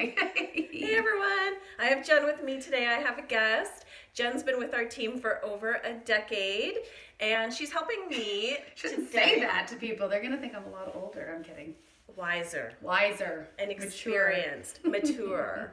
Hi. Hey everyone, I have Jen with me today. I have a guest. Jen's been with our team for over a decade, and she's helping me Shouldn't today. say that to people. They're going to think I'm a lot older. I'm kidding. Wiser mature. and experienced, mature.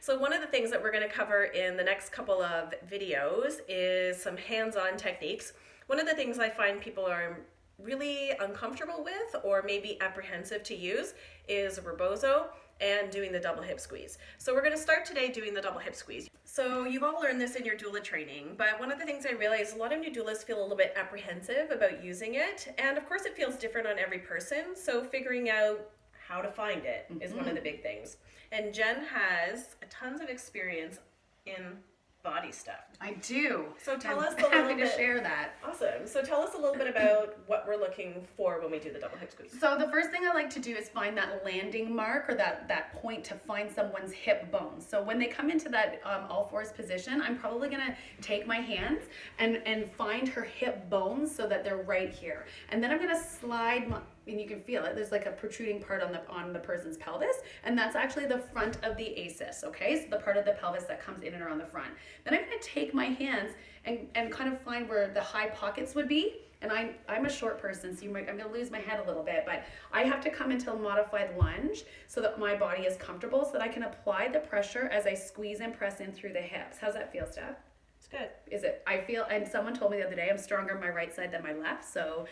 So one of the things that we're going to cover in the next couple of videos is some hands-on techniques. One of the things I find people are really uncomfortable with or maybe apprehensive to use is rebozo and doing the double hip squeeze. So we're going to start today doing the double hip squeeze. So you've all learned this in your doula training, but one of the things I realize a lot of new doulas feel a little bit apprehensive about using it, and of course it feels different on every person, so figuring out how to find it is one of the big things. And Jen has tons of experience in body stuff. I do. So tell I'm us a little happy bit. to share that. Awesome. So tell us a little bit about what we're looking for when we do the double hip squeeze. So the first thing I like to do is find that landing mark or that point to find someone's hip bone. So when they come into that all fours position, I'm probably going to take my hands and find her hip bones so that they're right here. And then I'm going to slide and you can feel it. There's like a protruding part on the person's pelvis, and that's actually the front of the ACES, okay? So the part of the pelvis that comes in and around the front. Then I'm gonna take my hands and kind of find where the high pockets would be. And I'm a short person, so I'm gonna lose my head a little bit, but I have to come into a modified lunge so that my body is comfortable so that I can apply the pressure as I squeeze and press in through the hips. How's that feel, Steph? It's good. Is it? I feel, and someone told me the other day I'm stronger on my right side than my left, so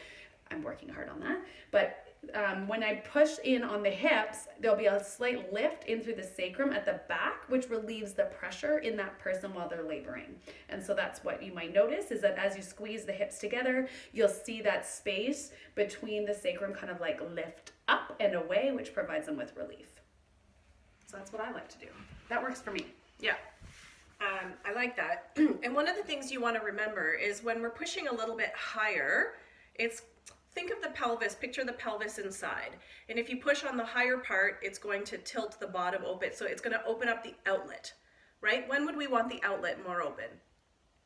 I'm working hard on that. But when I push in on the hips, there'll be a slight lift in through the sacrum at the back, which relieves the pressure in that person while they're laboring. And so that's what you might notice is that as you squeeze the hips together, you'll see that space between the sacrum kind of like lift up and away, which provides them with relief. So that's what I like to do. That works for me. Yeah. I like that. And one of the things you want to remember is when we're pushing a little bit higher, think of the pelvis, picture the pelvis inside. And if you push on the higher part, it's going to tilt the bottom open. So it's going to open up the outlet, right? When would we want the outlet more open?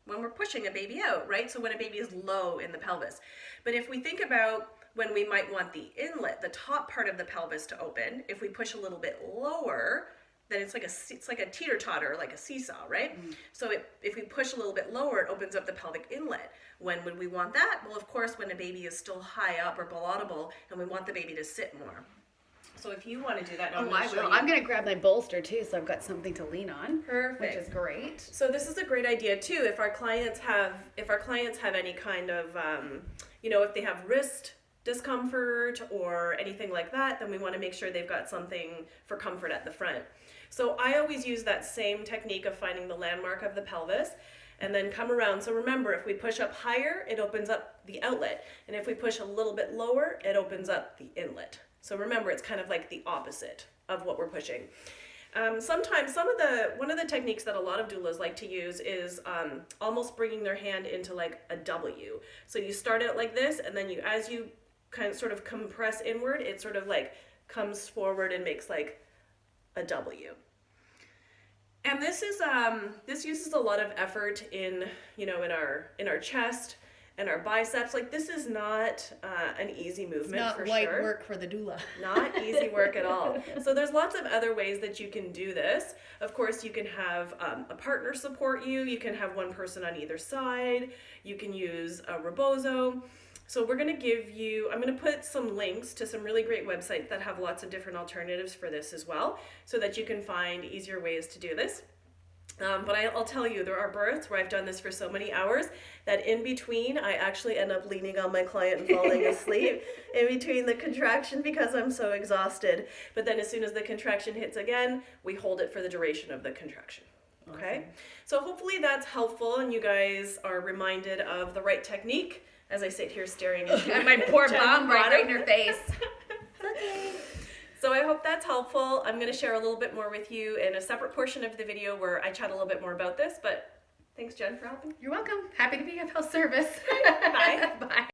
When we're pushing a baby out, right? So when a baby is low in the pelvis. But if we think about when we might want the inlet, the top part of the pelvis to open, if we push a little bit lower, then it's like a teeter-totter, like a seesaw, right? So if we push a little bit lower, it opens up the pelvic inlet. When would we want that? Well, of course, when a baby is still high up or ballotable, and we want the baby to sit more. So if you want to do that, I'm going to grab my bolster too, so I've got something to lean on. Perfect. Which is great. So this is a great idea too. If our clients have any kind of, if they have wrist discomfort or anything like that, then we want to make sure they've got something for comfort at the front. So I always use that same technique of finding the landmark of the pelvis and then come around. So remember, if we push up higher, it opens up the outlet. And if we push a little bit lower, it opens up the inlet. So remember, it's kind of like the opposite of what we're pushing. Sometimes one of the techniques that a lot of doulas like to use is almost bringing their hand into like a W. So you start it like this, and then as you kind of sort of compress inward, it sort of like comes forward and makes like a W. And this uses a lot of effort in our chest and our biceps. Like this is not an easy movement for sure. Not light work for the doula. Not easy work at all. So there's lots of other ways that you can do this. Of course, you can have a partner support you. You can have one person on either side. You can use a rebozo. So I'm going to put some links to some really great websites that have lots of different alternatives for this as well, so that you can find easier ways to do this. But I'll tell you, there are births where I've done this for so many hours that in between, I actually end up leaning on my client and falling asleep in between the contraction because I'm so exhausted. But then as soon as the contraction hits again, we hold it for the duration of the contraction. Okay? Awesome. So hopefully that's helpful and you guys are reminded of the right technique as I sit here staring at My poor mom right in her face. Okay. So I hope that's helpful. I'm going to share a little bit more with you in a separate portion of the video where I chat a little bit more about this, but thanks, Jen, for helping. You're welcome. Happy to be of health service. Bye. Bye.